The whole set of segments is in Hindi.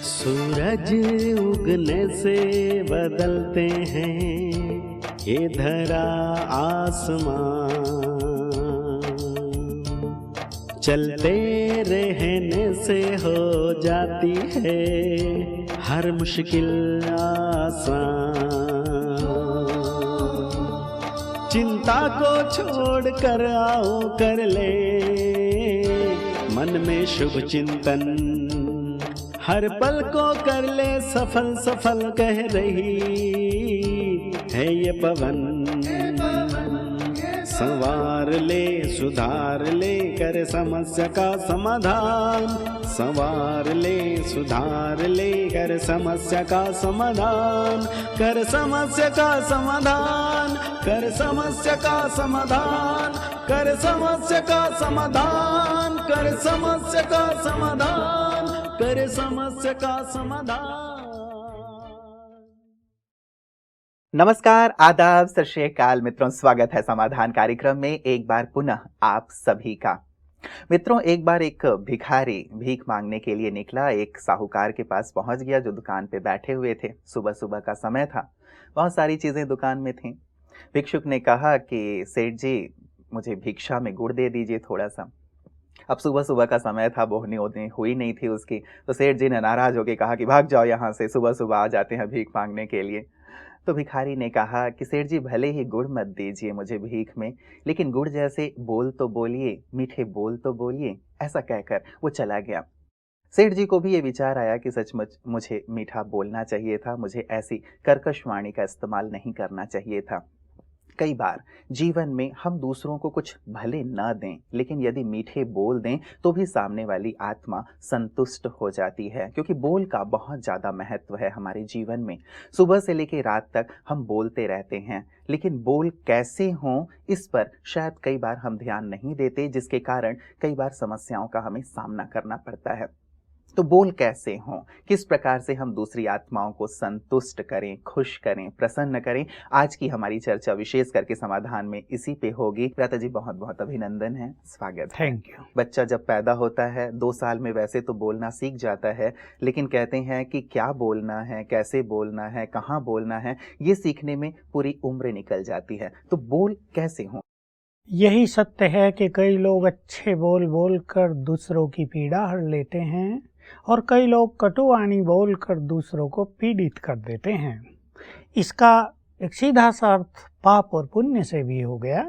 सूरज उगने से बदलते हैं ये धरा आसमां, चलते रहने से हो जाती है हर मुश्किल आसान। चिंता को छोड़ कर आओ कर ले मन में शुभ चिंतन, हर पल को कर ले सफल सफल कह रही है ये पवन। संवार ले सुधार ले कर समस्या का समाधान, संवार ले सुधार ले कर समस्या का समाधान, कर समस्या का समाधान, कर समस्या का समाधान, कर समस्या का समाधान, कर समस्या का समाधान, कर समस्या का समाधान। नमस्कार, आदाब, सत श्री अकाल मित्रों, स्वागत है समाधान कार्यक्रम में एक बार पुनः आप सभी का। मित्रों, एक बार एक भिखारी भीख मांगने के लिए निकला, एक साहूकार के पास पहुंच गया जो दुकान पे बैठे हुए थे। सुबह सुबह का समय था, बहुत सारी चीजें दुकान में थीं। भिक्षुक ने कहा कि सेठ जी, मुझे भिक्षा में गुड़ दे दीजिए थोड़ा सा। अब सुबह सुबह का समय था, बोहनी ओढ़नी हुई नहीं थी उसकी, तो सेठ जी ने नाराज होकर कहा कि भाग जाओ यहाँ से, सुबह सुबह आ जाते हैं भीख मांगने के लिए। तो भिखारी ने कहा कि सेठ जी, भले ही गुड़ मत दीजिए मुझे भीख में, लेकिन गुड़ जैसे बोल तो बोलिए, मीठे बोल तो बोलिए। ऐसा कहकर वो चला गया। सेठ जी को भी ये विचार आया कि सचमुच मुझे मीठा बोलना चाहिए था, मुझे ऐसी कर्कश वाणी का इस्तेमाल नहीं करना चाहिए था। कई बार जीवन में हम दूसरों को कुछ भले न दें, लेकिन यदि मीठे बोल दें तो भी सामने वाली आत्मा संतुष्ट हो जाती है, क्योंकि बोल का बहुत ज़्यादा महत्व है हमारे जीवन में। सुबह से लेकर रात तक हम बोलते रहते हैं, लेकिन बोल कैसे हों इस पर शायद कई बार हम ध्यान नहीं देते, जिसके कारण कई बार समस्याओं का हमें सामना करना पड़ता है। तो बोल कैसे हों, किस प्रकार से हम दूसरी आत्माओं को संतुष्ट करें, खुश करें, प्रसन्न करें, आज की हमारी चर्चा विशेष करके समाधान में इसी पे होगी। प्राता जी, बहुत बहुत अभिनंदन है, स्वागत है। Thank you. बच्चा जब पैदा होता है 2 साल में वैसे तो बोलना सीख जाता है, लेकिन कहते हैं कि क्या बोलना है, कैसे बोलना है, कहाँ बोलना है, ये सीखने में पूरी उम्र निकल जाती है। तो बोल कैसे हों? यही सत्य है कि कई लोग अच्छे बोल बोल कर दूसरों की पीड़ा हर लेते हैं और कई लोग कटुवाणी बोल कर दूसरों को पीड़ित कर देते हैं। इसका एक सीधा सा अर्थ पाप और पुण्य से भी हो गया।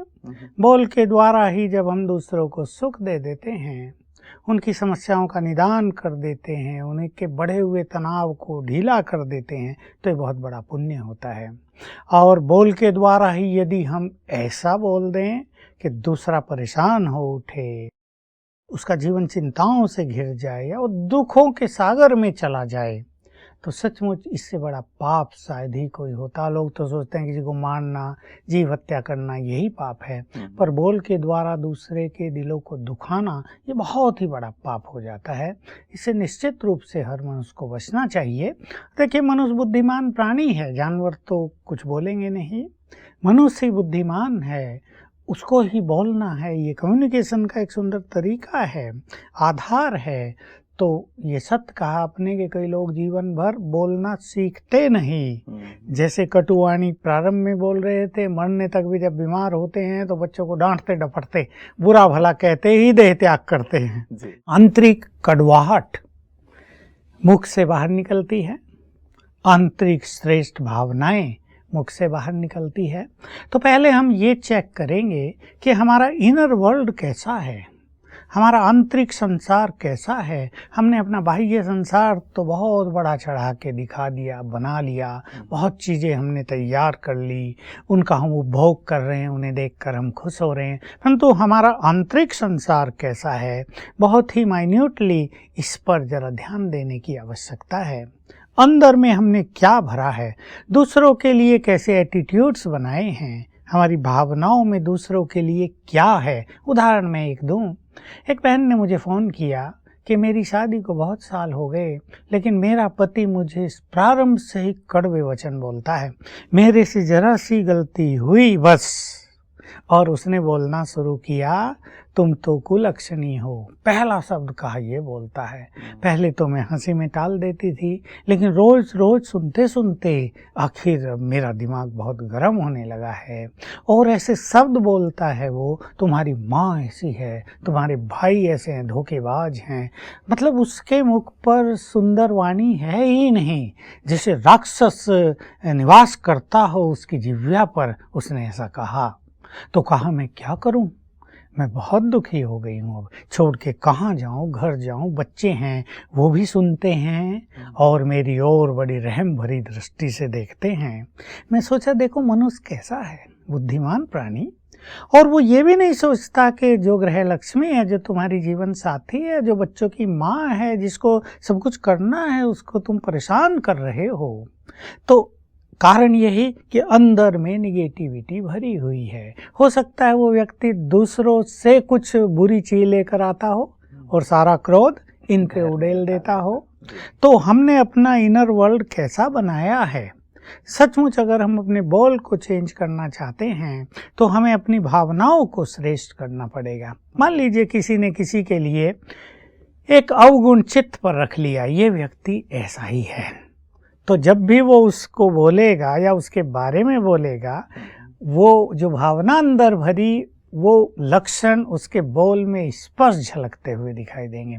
बोल के द्वारा ही जब हम दूसरों को सुख दे देते हैं, उनकी समस्याओं का निदान कर देते हैं, उनके बढ़े हुए तनाव को ढीला कर देते हैं, तो ये बहुत बड़ा पुण्य होता है। और बोल के द्वारा ही यदि हम ऐसा बोल दें कि दूसरा परेशान हो उठे, उसका जीवन चिंताओं से घिर जाए या वो दुखों के सागर में चला जाए, तो सचमुच इससे बड़ा पाप शायद ही कोई होता। लोग तो सोचते हैं किसी को मारना, जीव हत्या करना यही पाप है, पर बोल के द्वारा दूसरे के दिलों को दुखाना ये बहुत ही बड़ा पाप हो जाता है। इससे निश्चित रूप से हर मनुष्य को बचना चाहिए। देखिए, मनुष्य बुद्धिमान प्राणी है, जानवर तो कुछ बोलेंगे नहीं, मनुष्य ही बुद्धिमान है, उसको ही बोलना है। ये कम्युनिकेशन का एक सुंदर तरीका है, आधार है। तो ये सत्य कहा आपने कि कई लोग जीवन भर बोलना सीखते नहीं। जैसे कटुवाणी प्रारंभ में बोल रहे थे, मरने तक भी जब बीमार होते हैं तो बच्चों को डांटते डपटते, बुरा भला कहते ही देह त्याग करते हैं। आंतरिक कड़वाहट मुख से बाहर निकलती है, आंतरिक श्रेष्ठ भावनाएं मुख से बाहर निकलती है। तो पहले हम ये चेक करेंगे कि हमारा इनर वर्ल्ड कैसा है, हमारा आंतरिक संसार कैसा है। हमने अपना बाह्य संसार तो बहुत बड़ा चढ़ा के दिखा दिया, बना लिया, बहुत चीज़ें हमने तैयार कर ली, उनका हम उपभोग कर रहे हैं, उन्हें देखकर हम खुश हो रहे हैं, परंतु हमारा आंतरिक संसार कैसा है, बहुत ही माइन्यूटली इस पर ज़रा ध्यान देने की आवश्यकता है। अंदर में हमने क्या भरा है, दूसरों के लिए कैसे एटीट्यूड्स बनाए हैं, हमारी भावनाओं में दूसरों के लिए क्या है। उदाहरण मैं एक दूं, एक बहन ने मुझे फ़ोन किया कि मेरी शादी को बहुत साल हो गए, लेकिन मेरा पति मुझे प्रारंभ से ही कड़वे वचन बोलता है, मेरे से ज़रा सी गलती हुई बस और उसने बोलना शुरू किया तुम तो कुलक्षणी हो। पहला शब्द कहा ये बोलता है। पहले तो मैं हंसी में टाल देती थी, लेकिन रोज रोज सुनते सुनते आखिर मेरा दिमाग बहुत गर्म होने लगा है। और ऐसे शब्द बोलता है वो, तुम्हारी माँ ऐसी है, तुम्हारे भाई ऐसे हैं, धोखेबाज हैं। मतलब उसके मुख पर सुंदर वाणी है ही नहीं, जैसे राक्षस निवास करता हो उसकी जिह्वा पर। उसने ऐसा कहा तो कहा मैं क्या करूं, मैं बहुत दुखी हो गई हूँ। अब छोड़ के कहाँ जाऊँ, घर जाऊँ, बच्चे हैं वो भी सुनते हैं और मेरी ओर बड़ी रहम भरी दृष्टि से देखते हैं। मैं सोचा देखो मनुष्य कैसा है, बुद्धिमान प्राणी। और वो ये भी नहीं सोचता कि जो ग्रह लक्ष्मी है, जो तुम्हारी जीवन साथी है, जो बच्चों की माँ है, जिसको सब कुछ करना है, उसको तुम परेशान कर रहे हो। तो कारण यही कि अंदर में निगेटिविटी भरी हुई है। हो सकता है वो व्यक्ति दूसरों से कुछ बुरी चीज लेकर आता हो और सारा क्रोध इन पे उड़ेल देता हो। तो हमने अपना इनर वर्ल्ड कैसा बनाया है। सचमुच अगर हम अपने बोल को चेंज करना चाहते हैं तो हमें अपनी भावनाओं को श्रेष्ठ करना पड़ेगा। मान लीजिए किसी ने किसी के लिए एक अवगुण चित्त पर रख लिया, ये व्यक्ति ऐसा ही है, तो जब भी वो उसको बोलेगा या उसके बारे में बोलेगा, वो जो भावना अंदर भरी वो लक्षण उसके बोल में स्पष्ट झलकते हुए दिखाई देंगे।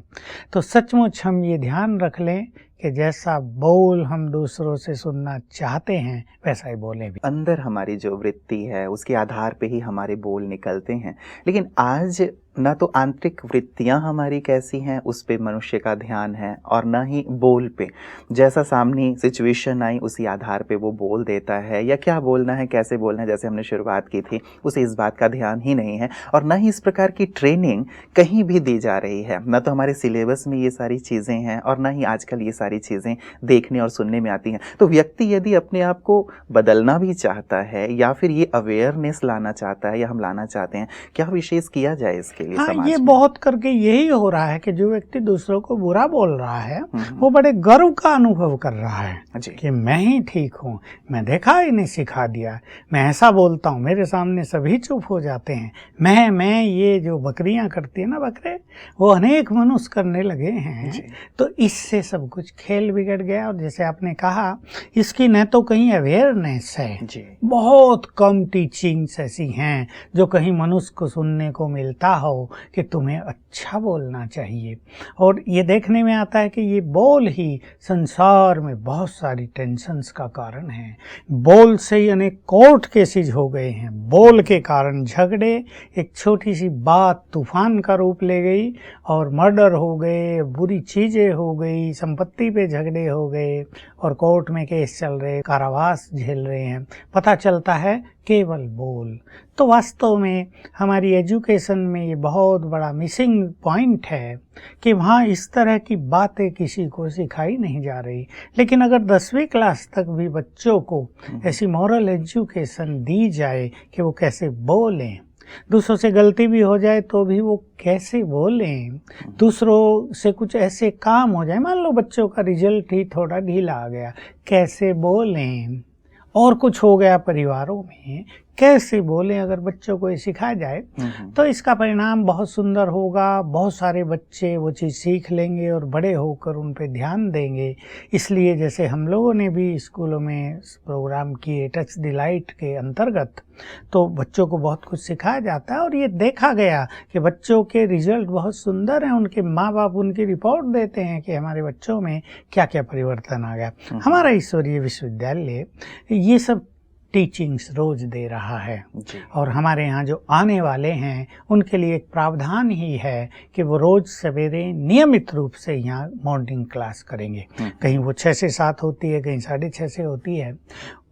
तो सचमुच हम ये ध्यान रख लें कि जैसा बोल हम दूसरों से सुनना चाहते हैं वैसा ही बोलें भी। अंदर हमारी जो वृत्ति है उसके आधार पे ही हमारे बोल निकलते हैं। लेकिन आज ना तो आंतरिक वृत्तियां हमारी कैसी हैं उस पे मनुष्य का ध्यान है, और ना ही बोल पे। जैसा सामने सिचुएशन आई उसी आधार पे वो बोल देता है, या क्या बोलना है, कैसे बोलना है, जैसे हमने शुरुआत की थी, उसे इस बात का ध्यान ही नहीं है। और ना ही इस प्रकार की ट्रेनिंग कहीं भी दी जा रही है, ना तो हमारे सिलेबस में ये सारी चीज़ें हैं, और ना ही आजकल ये सारी चीज़ें देखने और सुनने में आती हैं। तो व्यक्ति यदि अपने आप को बदलना भी चाहता है या फिर ये अवेयरनेस लाना चाहता है या हम लाना चाहते हैं, क्या विशेष किया जाए इसके लिए? हाँ, ये बहुत करके यही हो रहा है कि जो व्यक्ति दूसरों को बुरा बोल रहा है वो बड़े गर्व का अनुभव कर रहा है कि मैं ही ठीक हूँ, मैं देखा इन्हें सिखा दिया, मैं ऐसा बोलता हूँ, मेरे सामने सभी चुप हो जाते हैं। मैं ये जो बकरियां करती है ना, बकरे, वो अनेक मनुष्य करने लगे हैं। तो इससे सब कुछ खेल बिगड़ गया। और जैसे आपने कहा, इसकी न तो कहीं अवेयरनेस है, बहुत कम टीचिंग्स ऐसी हैं जो कहीं मनुष्य को सुनने को मिलता हो कि तुम्हें अच्छा बोलना चाहिए। और ये देखने में आता है कि ये बोल ही संसार में बहुत सारी टेंशन्स का कारण है। बोल से ही अनेक कोर्ट केसेस हो गए हैं, बोल के कारण झगड़े, एक छोटी सी बात तूफान का रूप ले गई और मर्डर हो गए, बुरी चीज़ें हो गई, संपत्ति पे झगड़े हो गए और कोर्ट में केस चल रहे, कारावास झेल रहे हैं। पता चलता है केवल बोल। तो वास्तव में हमारी एजुकेशन में ये बहुत बड़ा मिसिंग पॉइंट है कि वहाँ इस तरह की बातें किसी को सिखाई नहीं जा रही। लेकिन अगर 10वीं क्लास तक भी बच्चों को ऐसी मॉरल एजुकेशन दी जाए कि वो कैसे बोलें, दूसरों से गलती भी हो जाए तो भी वो कैसे बोलें, दूसरों से कुछ ऐसे काम हो जाए, मान लो बच्चों का रिजल्ट ही थोड़ा ढीला आ गया, कैसे बोलें, और कुछ हो गया परिवारों में, कैसे बोलें, अगर बच्चों को ये सिखाया जाए तो इसका परिणाम बहुत सुंदर होगा। बहुत सारे बच्चे वो चीज़ सीख लेंगे और बड़े होकर उन पे ध्यान देंगे। इसलिए जैसे हम लोगों ने भी स्कूलों में प्रोग्राम किए टच द लाइट के अंतर्गत, तो बच्चों को बहुत कुछ सिखाया जाता है और ये देखा गया कि बच्चों के रिजल्ट बहुत सुंदर हैं। उनके माँ बाप उनकी रिपोर्ट देते हैं कि हमारे बच्चों में क्या क्या परिवर्तन आ गया। हमारा ईश्वरीय विश्वविद्यालय ये सब टीचिंग्स रोज दे रहा है और हमारे यहाँ जो आने वाले हैं उनके लिए एक प्रावधान ही है कि वो रोज सवेरे नियमित रूप से यहाँ मॉर्निंग क्लास करेंगे। कहीं वो 6 से 7 होती है, कहीं 6:30 से होती है।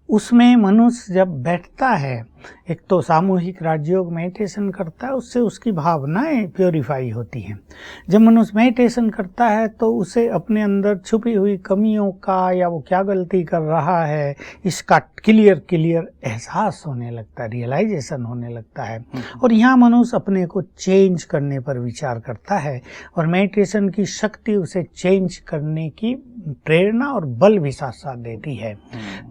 उसमें मनुष्य जब बैठता है, एक तो सामूहिक राजयोग मेडिटेशन करता है, उससे उसकी भावनाएं प्योरीफाई होती हैं। जब मनुष्य मेडिटेशन करता है तो उसे अपने अंदर छुपी हुई कमियों का या वो क्या गलती कर रहा है इसका क्लियर एहसास होने लगता है, रियलाइजेशन होने लगता है। और यहाँ मनुष्य अपने को चेंज करने पर विचार करता है और मेडिटेशन की शक्ति उसे चेंज करने की प्रेरणा और बल भी साथ साथ देती है।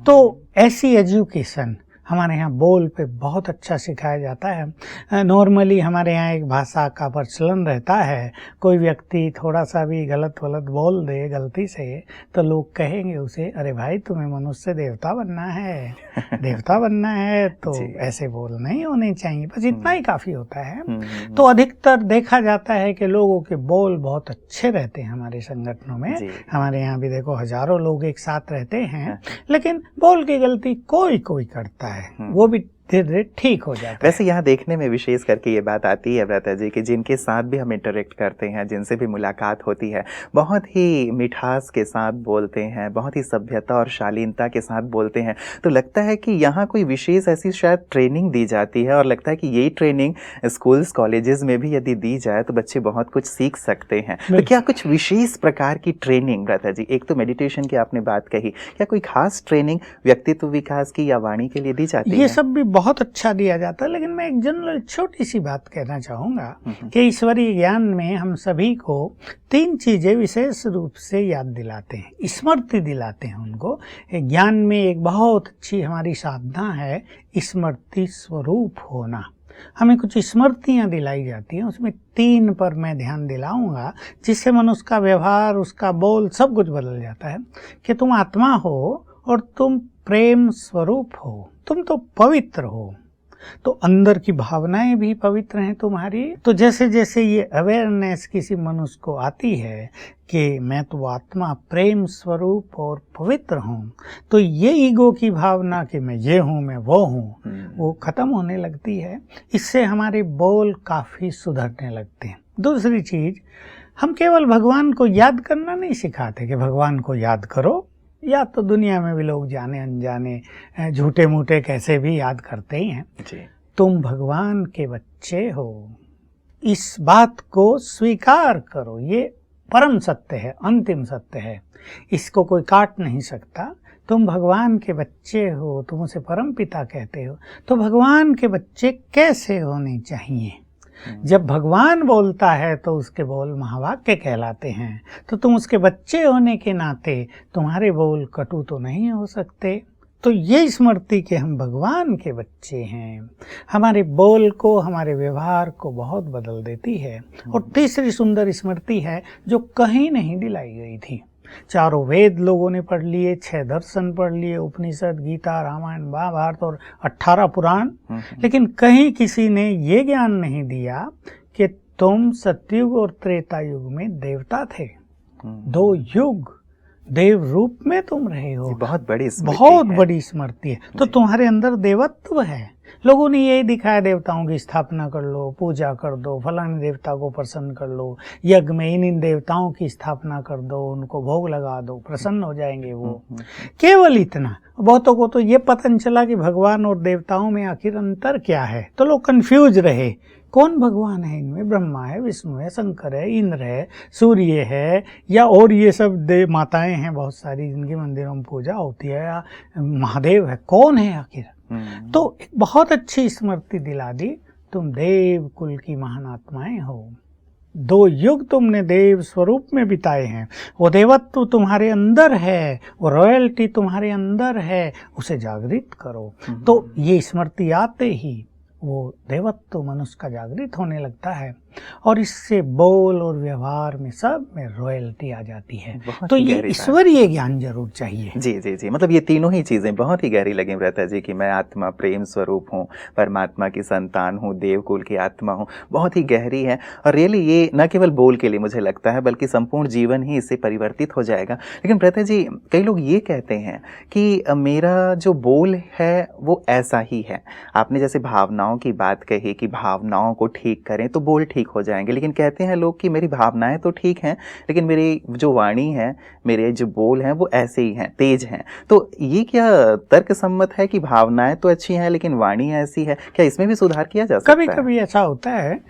तो ऐसी एजुकेशन हमारे यहाँ बोल पे बहुत अच्छा सिखाया जाता है। नॉर्मली हमारे यहाँ एक भाषा का प्रचलन रहता है, कोई व्यक्ति थोड़ा सा भी गलत वलत बोल दे गलती से तो लोग कहेंगे उसे, अरे भाई तुम्हें मनुष्य से देवता बनना है, देवता बनना है तो ऐसे बोल नहीं होने चाहिए। बस इतना ही काफ़ी होता है। तो अधिकतर देखा जाता है कि लोगों के बोल बहुत अच्छे रहते हैं हमारे संगठनों में। हमारे यहाँ भी देखो हजारों लोग एक साथ रहते हैं, लेकिन बोल की गलती कोई कोई करता है, वो भी धीरे धीरे ठीक हो जाता है। वैसे यहाँ देखने में विशेष करके ये बात आती है व्रता जी कि जिनके साथ भी हम इंटरेक्ट करते हैं, जिनसे भी मुलाकात होती है, बहुत ही मिठास के साथ बोलते हैं, बहुत ही सभ्यता और शालीनता के साथ बोलते हैं। तो लगता है कि यहाँ कोई विशेष ऐसी शायद ट्रेनिंग दी जाती है, और लगता है कि यही ट्रेनिंग स्कूल्स कॉलेजेस में भी यदि दी जाए तो बच्चे बहुत कुछ सीख सकते हैं। तो क्या कुछ विशेष प्रकार की ट्रेनिंग व्रता जी, एक तो मेडिटेशन की आपने बात कही, क्या कोई खास ट्रेनिंग व्यक्तित्व विकास की या वाणी के लिए दी जाती है? ये सब भी बहुत अच्छा दिया जाता है, लेकिन मैं एक जनरल छोटी सी बात कहना चाहूँगा कि ईश्वरीय ज्ञान में हम सभी को 3 चीज़ें विशेष रूप से याद दिलाते हैं, स्मृति दिलाते हैं उनको। ज्ञान में एक बहुत अच्छी हमारी साधना है स्मृति स्वरूप होना। हमें कुछ स्मृतियाँ दिलाई जाती हैं, उसमें 3 पर मैं ध्यान दिलाऊंगा, जिससे मनुष्य का व्यवहार, उसका बोल सब कुछ बदल जाता है। कि तुम आत्मा हो और तुम प्रेम स्वरूप हो, तुम तो पवित्र हो, तो अंदर की भावनाएं भी पवित्र हैं तुम्हारी। तो जैसे जैसे ये अवेयरनेस किसी मनुष्य को आती है कि मैं तो आत्मा प्रेम स्वरूप और पवित्र हूँ, तो ये ईगो की भावना कि मैं ये हूँ, मैं वो हूँ, वो खत्म होने लगती है। इससे हमारे बोल काफ़ी सुधरने लगते हैं। दूसरी चीज़, हम केवल भगवान को याद करना नहीं सिखाते कि भगवान को याद करो, या तो दुनिया में भी लोग जाने अनजाने झूठे मूठे कैसे भी याद करते ही हैं जी। तुम भगवान के बच्चे हो, इस बात को स्वीकार करो, ये परम सत्य है, अंतिम सत्य है, इसको कोई काट नहीं सकता। तुम भगवान के बच्चे हो, तुम उसे परम पिता कहते हो, तो भगवान के बच्चे कैसे होने चाहिए? जब भगवान बोलता है तो उसके बोल महावाक्य कहलाते हैं, तो तुम उसके बच्चे होने के नाते तुम्हारे बोल कटु तो नहीं हो सकते। तो ये स्मृति कि हम भगवान के बच्चे हैं, हमारे बोल को, हमारे व्यवहार को बहुत बदल देती है। और तीसरी सुंदर स्मृति है जो कहीं नहीं दिलाई गई थी। 4 वेद लोगों ने पढ़ लिए, 6 दर्शन पढ़ लिए, उपनिषद, गीता, रामायण, महाभारत और 18 पुराण, लेकिन कहीं किसी ने ये ज्ञान नहीं दिया कि तुम सतयुग और त्रेता युग में देवता थे। 2 युग देव रूप में तुम रहे हो। बहुत बड़ी स्मृति है। तो तुम्हारे अंदर देवत्व है। लोगों ने यही दिखाया, देवताओं की स्थापना कर लो, पूजा कर दो, फलाने देवता को प्रसन्न कर लो, यज्ञ में इन देवताओं की स्थापना कर दो, उनको भोग लगा दो, प्रसन्न हो जाएंगे वो। केवल इतना। बहुतों को तो ये पता नहीं चला कि भगवान और देवताओं में आखिर अंतर क्या है। तो लोग कंफ्यूज रहे, कौन भगवान है इनमें? ब्रह्मा है, विष्णु है, शंकर है, इंद्र है, सूर्य है, या और ये सब देव माताएं हैं बहुत सारी जिनकी मंदिरों में पूजा होती है, या महादेव है, कौन है आखिर? तो एक बहुत अच्छी स्मृति दिला दी, तुम देव कुल की महान आत्माएं हो। 2 युग तुमने देव स्वरूप में बिताए हैं, वो देवत्व तुम्हारे अंदर है, वो रॉयल्टी तुम्हारे अंदर है, उसे जागृत करो। तो ये स्मृति आते ही वो देवत्व मनुष्य का जागृत होने लगता है, और इससे बोल और व्यवहार में सब में रॉयल्टी आ जाती है। तो ये ईश्वरीय ज्ञान जरूर चाहिए। जी जी जी, मतलब ये तीनों ही चीजें बहुत ही गहरी लगी व्रता जी, कि मैं आत्मा प्रेम स्वरूप हूँ, परमात्मा की संतान हूँ, देवकुल की आत्मा हूँ, बहुत ही गहरी है। और रियली ये न केवल बोल के लिए मुझे लगता है, बल्कि संपूर्ण जीवन ही इससे परिवर्तित हो जाएगा। लेकिन व्रता जी, कई लोग ये कहते हैं कि मेरा जो बोल है वो ऐसा ही है। आपने जैसे भावनाओं की बात कही कि भावनाओं को ठीक करें तो बोल ठीक हो जाएंगे, लेकिन कहते हैं लोग कि मेरी भावनाएं तो ठीक हैं, लेकिन मेरी जो वाणी है, मेरे जो बोल हैं वो ऐसे ही हैं, तेज हैं। तो ये क्या तर्क सम्मत है कि भावनाएं तो अच्छी हैं लेकिन वाणी ऐसी है? क्या इसमें भी सुधार किया जा सकता है? कभी कभी ऐसा होता है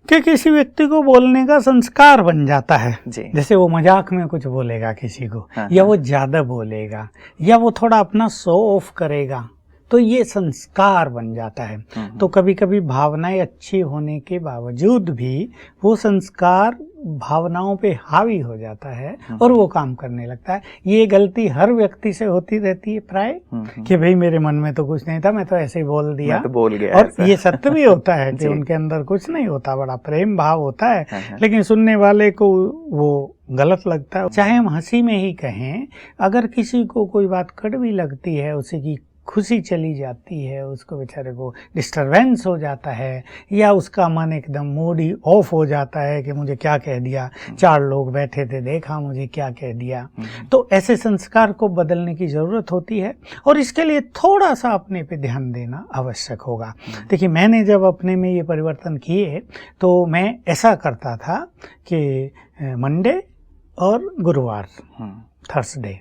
कि किसी व्यक्ति को बोलने का संस्कार बन जाता है। जैसे वो मजाक में कुछ बोलेगा किसी को, या वो ज्यादा बोलेगा, या वो थोड़ा अपना शो ऑफ करेगा, तो ये संस्कार बन जाता है। तो कभी कभी भावनाएं अच्छी होने के बावजूद भी वो संस्कार भावनाओं पे हावी हो जाता है और वो काम करने लगता है। ये गलती हर व्यक्ति से होती रहती है प्राय, कि भाई मेरे मन में तो कुछ नहीं था, मैं तो ऐसे ही बोल दिया, मैं तो बोल गया। और ये सत्य भी होता है कि उनके अंदर कुछ नहीं होता, बड़ा प्रेम भाव होता है, लेकिन सुनने वाले को वो गलत लगता है। चाहे हम हंसी में ही कहें, अगर किसी को कोई बात कड़वी लगती है, उसी की खुशी चली जाती है, उसको बेचारे को डिस्टरबेंस हो जाता है, या उसका मन एकदम मूड ही ऑफ हो जाता है कि मुझे क्या कह दिया, 4 लोग बैठे थे, देखा मुझे क्या कह दिया। तो ऐसे संस्कार को बदलने की ज़रूरत होती है और इसके लिए थोड़ा सा अपने पे ध्यान देना आवश्यक होगा। देखिए, मैंने जब अपने में ये परिवर्तन किए तो मैं ऐसा करता था कि मंडे और गुरुवार, थर्सडे,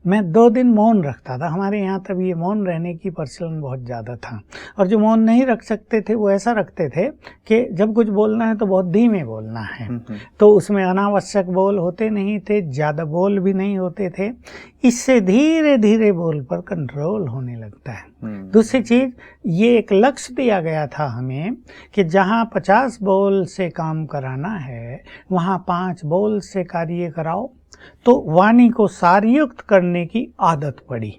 मैं 2 दिन मौन रखता था। हमारे यहाँ तब ये मौन रहने की प्रचलन बहुत ज़्यादा था, और जो मौन नहीं रख सकते थे वो ऐसा रखते थे कि जब कुछ बोलना है तो बहुत धीमे बोलना है, तो उसमें अनावश्यक बोल होते नहीं थे, ज़्यादा बोल भी नहीं होते थे। इससे धीरे धीरे बोल पर कंट्रोल होने लगता है। दूसरी चीज़, ये एक लक्ष्य दिया गया था हमें कि जहाँ 50 बोल से काम कराना है वहाँ 5 बोल से कार्य कराओ। तो वाणी को सारयुक्त करने की आदत पड़ी।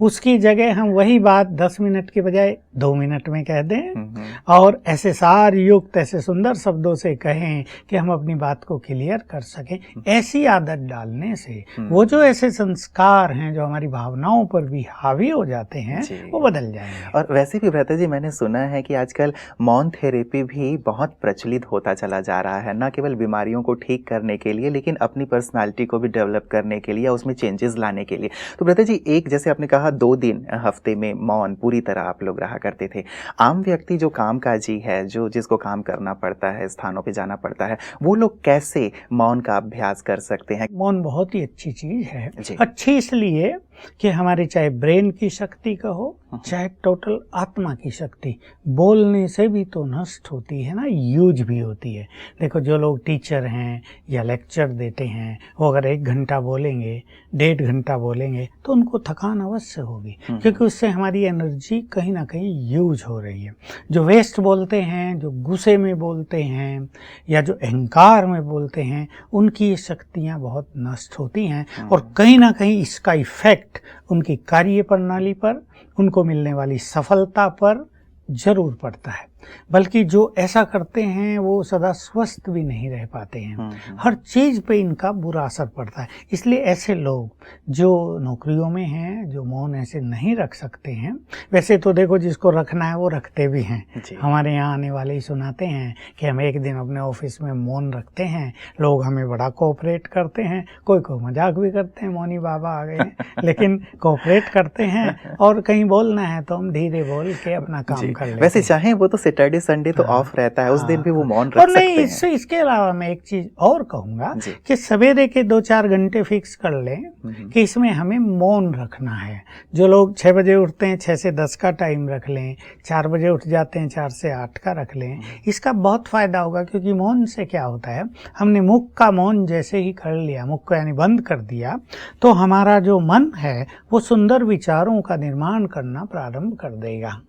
उसकी जगह हम वही बात 10 मिनट के बजाय 2 मिनट में कह दें, और ऐसे सारयुक्त, ऐसे सुंदर शब्दों से कहें कि हम अपनी बात को क्लियर कर सकें। ऐसी आदत डालने से वो जो ऐसे संस्कार हैं जो हमारी भावनाओं पर भी हावी हो जाते हैं वो बदल जाएंगे। और वैसे भी भ्राता जी, मैंने सुना है कि आजकल मौन थेरेपी भी बहुत प्रचलित होता चला जा रहा है, न केवल बीमारियों को ठीक करने के लिए लेकिन अपनी पर्सनालिटी को भी डेवलप करने के लिए, उसमें चेंजेस लाने के लिए। तो भ्राता जी, एक जैसे आपने कहा 2 दिन हफ्ते में मौन पूरी तरह आप लोग रहा करते थे। आम व्यक्ति जो कामकाजी है, जो जिसको काम करना पड़ता है, स्थानों पे जाना पड़ता है, वो लोग कैसे मौन का अभ्यास कर सकते हैं? मौन बहुत ही अच्छी चीज है। अच्छी इसलिए कि हमारे चाहे ब्रेन की शक्ति कहो, चाहे टोटल आत्मा की शक्ति, बोलने से भी तो नष्ट होती है ना, यूज भी होती है। देखो, जो लोग टीचर हैं या लेक्चर देते हैं, वो अगर 1 घंटा बोलेंगे, 1.5 घंटा बोलेंगे, तो उनको थकान अवश्य होगी, क्योंकि उससे हमारी एनर्जी कहीं ना कहीं यूज हो रही है। जो वेस्ट बोलते हैं, जो गुस्से में बोलते हैं या जो अहंकार में बोलते हैं, उनकी शक्तियाँ बहुत नष्ट होती हैं, और कहीं ना कहीं इसका इफेक्ट उनकी कार्य प्रणाली पर, उनको मिलने वाली सफलता पर जरूर पड़ता है। बल्कि जो ऐसा करते हैं वो सदा स्वस्थ भी नहीं रह पाते हैं, हर चीज़ पे इनका बुरा असर पड़ता है। इसलिए ऐसे लोग जो नौकरियों में हैं, जो मौन ऐसे नहीं रख सकते हैं, वैसे तो देखो जिसको रखना है वो रखते भी हैं। हमारे यहाँ आने वाले ही सुनाते हैं कि हम एक दिन अपने ऑफिस में मौन रखते हैं, लोग हमें बड़ा कोऑपरेट करते हैं, कोई को मजाक भी करते हैं, मौनी बाबा आ गए हैं, लेकिन कोऑपरेट करते हैं, और कहीं बोलना है तो हम धीरे बोल के अपना काम कर लेते हैं। वैसे चाहे वो तो सैटरडे संडे तो ऑफ रहता है, उस दिन भी वो मौन रख सकते हैं। नहीं, इसके अलावा मैं एक चीज और कहूंगा कि सवेरे के 2-4 घंटे फिक्स कर लें कि इसमें हमें मौन रखना है। जो लोग 6 बजे उठते हैं, 6 से 10 का टाइम रख लें, 4 बजे उठ जाते हैं, 4 से 8 का रख लें। इसका बहुत फायदा होगा, क्योंकि मौन से क्या होता है, हमने मुख का मौन जैसे ही कर लिया, मुख को यानी बंद कर दिया, तो हमारा जो मन है वो सुंदर विचारों का निर्माण करना प्रारंभ कर देगा।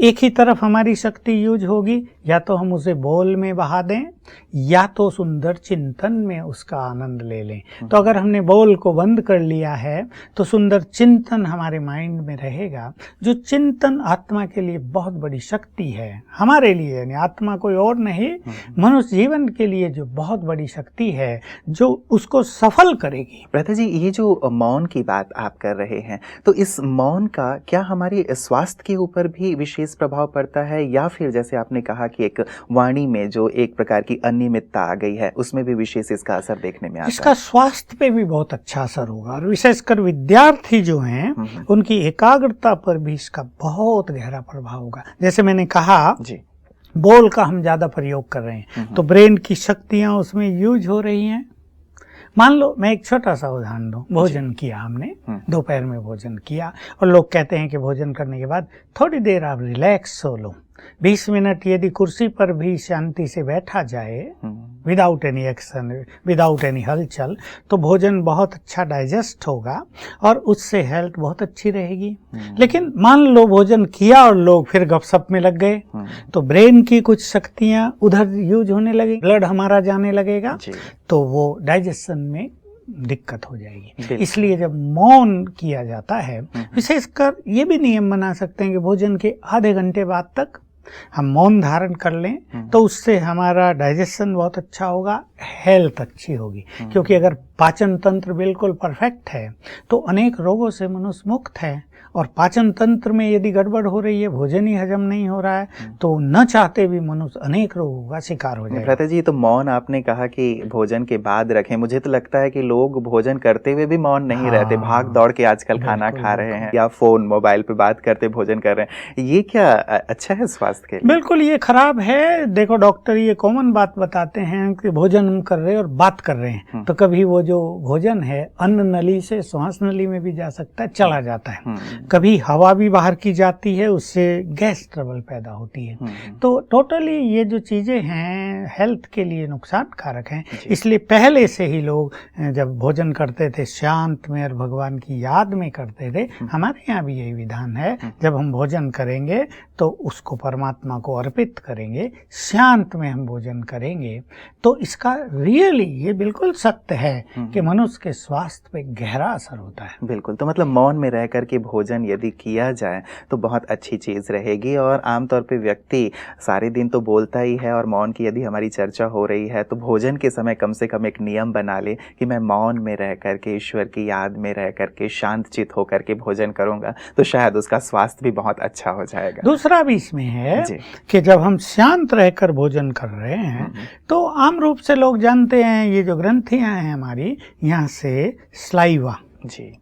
एक ही तरफ हमारी शक्ति यूज होगी, या तो हम उसे बोल में बहा दें या तो सुंदर चिंतन में उसका आनंद ले लें। तो अगर हमने बोल को बंद कर लिया है तो सुंदर चिंतन हमारे माइंड में रहेगा, जो चिंतन आत्मा के लिए बहुत बड़ी शक्ति है, हमारे लिए, यानी आत्मा कोई और नहीं, मनुष्य जीवन के लिए जो बहुत बड़ी शक्ति है, जो उसको सफल करेगी। भ्राता जी, ये जो मौन की बात आप कर रहे हैं, तो इस मौन का क्या हमारे स्वास्थ्य के ऊपर भी विशेष प्रभाव पड़ता है, या फिर जैसे आपने कहा कि एक वाणी में जो एक प्रकार की अनियमितता आ गई है, उसमें भी विशेष इसका असर देखने में आता है? इसका स्वास्थ्य पे भी बहुत अच्छा असर होगा, और विशेषकर विद्यार्थी जो हैं उनकी एकाग्रता पर भी इसका बहुत गहरा प्रभाव होगा। जैसे मैंने कहा जी, बोल का हम ज्यादा प्रयोग कर रहे हैं तो ब्रेन की शक्तियां उसमें यूज हो रही हैं। मान लो मैं एक छोटा सा उदाहरण दूं, भोजन किया हमने, दोपहर में भोजन किया, और लोग कहते हैं कि भोजन करने के बाद थोड़ी देर आप रिलैक्स हो लो, 20 मिनट यदि कुर्सी पर भी शांति से बैठा जाए, without any action, without any हलचल, तो भोजन बहुत अच्छा डाइजेस्ट होगा और उससे हेल्थ बहुत अच्छी रहेगी। लेकिन मान लो भोजन किया और लोग फिर गपशप में लग गए, तो ब्रेन की कुछ शक्तियां उधर यूज होने लगेगी, ब्लड हमारा जाने लगेगा, तो वो डाइजेशन में दिक्कत हो जाएगी। इसलिए जब मौन किया जाता है, विशेषकर ये भी नियम बना सकते हैं कि भोजन के आधे घंटे बाद तक हम मौन धारण कर लें, तो उससे हमारा डाइजेशन बहुत अच्छा होगा, हेल्थ अच्छी होगी। क्योंकि अगर पाचन तंत्र बिल्कुल परफेक्ट है तो अनेक रोगों से मनुष्य मुक्त है, और पाचन तंत्र में यदि गड़बड़ हो रही है, भोजन ही हजम नहीं हो रहा है, तो न चाहते भी मनुष्य अनेक रोगों का शिकार हो जाएगा। भ्राता जी, तो मौन आपने कहा कि भोजन के बाद रखें, मुझे तो लगता है कि लोग भोजन करते हुए भी मौन नहीं रहते, भाग दौड़ के आजकल खाना खा रहे हैं या फोन मोबाइल पे बात करते भोजन कर रहे हैं। ये क्या अच्छा है स्वास्थ्य के लिए? बिल्कुल ये खराब है। देखो डॉक्टर ये कॉमन बात बताते हैं कि भोजन हम कर रहे हैं और बात कर रहे हैं, तो कभी वो जो भोजन है अन्न नली से श्वास नली में भी जा सकता है, चला जाता है, कभी हवा भी बाहर की जाती है, उससे गैस ट्रबल पैदा होती है। तो टोटली ये जो चीजें हैं हेल्थ के लिए नुकसान कारक हैं। इसलिए पहले से ही लोग जब भोजन करते थे शांत में और भगवान की याद में करते थे। हमारे यहाँ भी यही विधान है, जब हम भोजन करेंगे तो उसको परमात्मा को अर्पित करेंगे, शांत में हम भोजन करेंगे, तो इसका रियली ये बिल्कुल सत्य है कि मनुष्य के स्वास्थ्य पे गहरा असर होता है। बिल्कुल, तो मतलब मौन में रह करके भोजन यदि किया जाए तो बहुत अच्छी चीज़ रहेगी। और आमतौर पे व्यक्ति सारे दिन तो बोलता ही है, और मौन की यदि हमारी चर्चा हो रही है तो भोजन के समय कम से कम एक नियम बना ले कि मैं मौन में रह करके, ईश्वर की याद में रह करके, शांत चित होकर के भोजन करूंगा, तो शायद उसका स्वास्थ्य भी बहुत अच्छा हो जाएगा। दूसरा भी इसमें है कि जब हम शांत रहकर भोजन कर रहे हैं तो आम रूप से लोग जानते हैं, ये जो ग्रंथियां हैं हमारी, यहाँ से स्लाइवा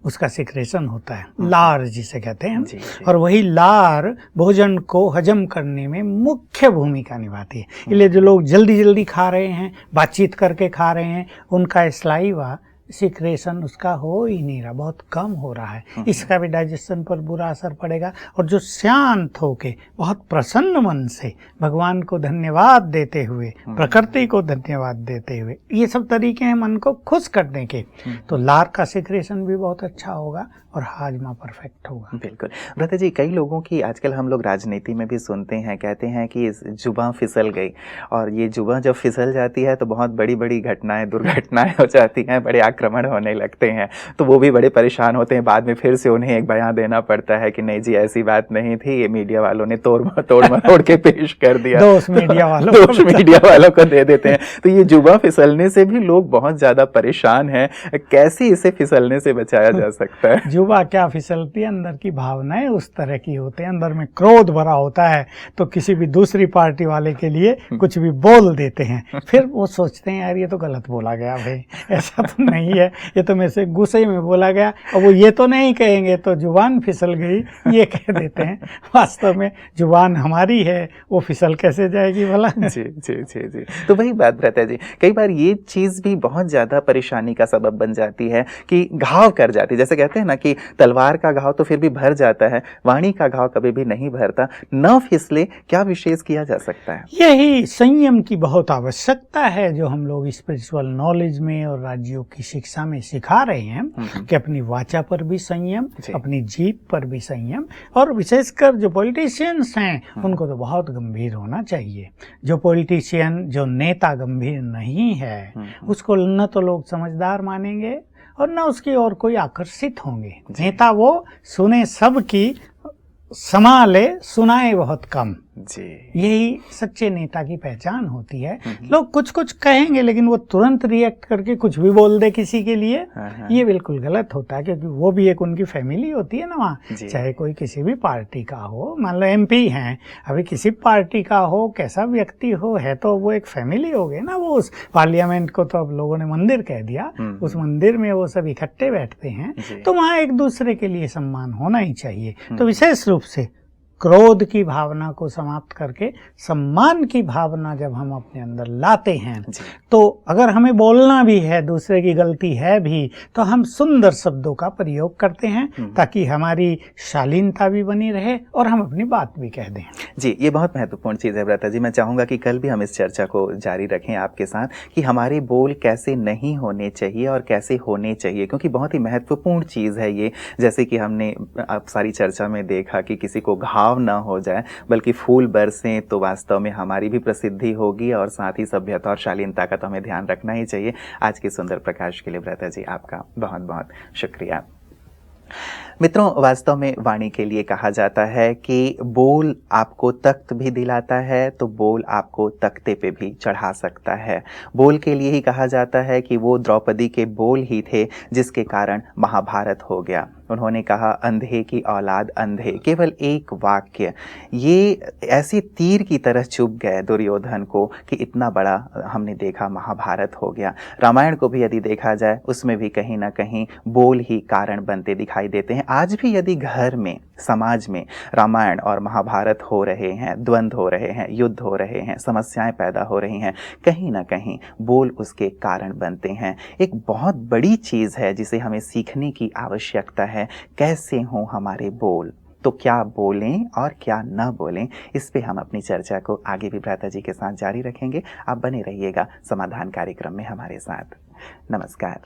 उसका सिक्रेशन होता है, लार जिसे कहते हैं, और वही लार भोजन को हजम करने में मुख्य भूमिका निभाती है। इसलिए जो लोग जल्दी जल्दी खा रहे हैं, बातचीत करके खा रहे हैं, उनका स्लाइवा सिक्रेशन उसका हो ही नहीं रहा, बहुत कम हो रहा है। इसका भी डाइजेशन पर बुरा असर पड़ेगा। और जो शांत होके बहुत प्रसन्न मन से भगवान को धन्यवाद देते हुए, प्रकृति को धन्यवाद देते हुए, ये सब तरीके हैं मन को खुश करने के, तो लार का सिक्रेशन भी बहुत अच्छा होगा और हाजमा परफेक्ट होगा। बिल्कुल। भ्राता जी, कई लोगों की आजकल हम लोग राजनीति में भी सुनते हैं, कहते हैं कि जुबान फिसल गई, और ये जुबान जब फिसल जाती है तो बहुत बड़ी बड़ी घटनाएं, दुर्घटनाएं हो जाती हैं, बड़े आक्रमण होने लगते हैं, तो वो भी बड़े परेशान होते हैं। बाद में फिर से उन्हें एक बयान देना पड़ता है कि नहीं जी ऐसी बात नहीं थी, ये मीडिया वालों ने तोड़ मरोड़ के पेश कर दिया, दोष मीडिया वालों को दे देते हैं। तो ये जुबान फिसलने से भी लोग बहुत ज्यादा परेशान हैं, कैसे इसे फिसलने से बचाया जा सकता है? जुबा क्या फिसलती है, अंदर की भावनाएं उस तरह की होते हैं, अंदर में क्रोध भरा होता है, तो किसी भी दूसरी पार्टी वाले के लिए कुछ भी बोल देते हैं, फिर वो सोचते हैं यार ये तो गलत बोला गया भाई, ऐसा तो नहीं है, ये तो मेरे से गुस्से में बोला गया, और वो ये तो नहीं कहेंगे तो जुबान फिसल गई ये कह देते हैं। वास्तव में जुबान हमारी है, वो फिसल कैसे जाएगी भला? जी जी जी जी। तो वही बात रहता है जी, कई बार ये चीज भी बहुत ज्यादा परेशानी का सबब बन जाती है कि घाव कर जाती है। जैसे कहते हैं ना कि तलवार का घाव तो फिर भी भर जाता है, वाणी का घाव कभी भी नहीं भरता। न फिसले, क्या विशेष किया जा सकता है? यही संयम की बहुत आवश्यकता है, जो हम लोग स्पिरिचुअल नॉलेज में और राज्यों की शिक्षा में सिखा रहे हैं कि अपनी वाचा पर भी संयम, अपनी जीभ पर भी संयम, और विशेषकर जो पॉलिटिशियंस हैं उनको तो बहुत गंभीर होना चाहिए। जो पॉलिटिशियन, जो नेता गंभीर नहीं है, उसको न तो लोग समझदार मानेंगे और न उसकी ओर कोई आकर्षित होंगे। नेता वो सुने सब की, संभाले सुनाए बहुत कम। जी, यही सच्चे नेता की पहचान होती है। लोग कुछ कुछ कहेंगे लेकिन वो तुरंत रिएक्ट करके कुछ भी बोल दे किसी के लिए, ये बिल्कुल गलत होता है, क्योंकि वो भी एक उनकी फैमिली होती है ना वहाँ, चाहे कोई किसी भी पार्टी का हो, मान लो MP हैं, अभी किसी पार्टी का हो, कैसा व्यक्ति हो, है तो वो एक फैमिली हो गई ना। वो उस पार्लियामेंट को तो अब लोगों ने मंदिर कह दिया, उस मंदिर में वो सब इकट्ठे बैठते हैं, तो वहाँ एक दूसरे के लिए सम्मान होना ही चाहिए। तो विशेष रूप से क्रोध की भावना को समाप्त करके सम्मान की भावना जब हम अपने अंदर लाते हैं, तो अगर हमें बोलना भी है, दूसरे की गलती है भी, तो हम सुंदर शब्दों का प्रयोग करते हैं ताकि हमारी शालीनता भी बनी रहे और हम अपनी बात भी कह दें। जी, ये बहुत महत्वपूर्ण चीज़ है भ्राता जी। मैं चाहूँगा कि कल भी हम इस चर्चा को जारी रखें आपके साथ कि हमारे बोल कैसे नहीं होने चाहिए और कैसे होने चाहिए, क्योंकि बहुत ही महत्वपूर्ण चीज़ है ये। जैसे कि हमने अब सारी चर्चा में देखा कि किसी को घाव ना हो जाए, बल्कि फूल बरसें तो वास्तव में हमारी भी प्रसिद्धि होगी और साथ ही सभ्यता और शालीनता का तो हमें ध्यान रखना ही चाहिए। आज के सुंदर प्रकाश के लिए भ्राता जी आपका बहुत-बहुत शुक्रिया। मित्रों, वास्तव में वाणी के लिए कहा जाता है कि बोल आपको तख्त भी दिलाता है तो बोल आपको तख्ते पे भी चढ़ा सकता है। बोल के लिए ही कहा जाता है कि वो द्रौपदी के बोल ही थे जिसके कारण महाभारत हो गया। उन्होंने कहा, अंधे की औलाद अंधे, केवल एक वाक्य ये ऐसी तीर की तरह चुभ गए दुर्योधन को कि इतना बड़ा हमने देखा महाभारत हो गया। रामायण को भी यदि देखा जाए उसमें भी कहीं ना कहीं बोल ही कारण बनते दिखाई देते हैं। आज भी यदि घर में, समाज में रामायण और महाभारत हो रहे हैं, द्वंद्व हो रहे हैं, युद्ध हो रहे हैं, समस्याएं पैदा हो रही हैं, कहीं ना कहीं बोल उसके कारण बनते हैं। एक बहुत बड़ी चीज़ है जिसे हमें सीखने की आवश्यकता है, कैसे हों हमारे बोल। तो क्या बोलें और क्या न बोलें, इस पे हम अपनी चर्चा को आगे भी भ्राता जी के साथ जारी रखेंगे। आप बने रहिएगा समाधान कार्यक्रम में हमारे साथ। नमस्कार।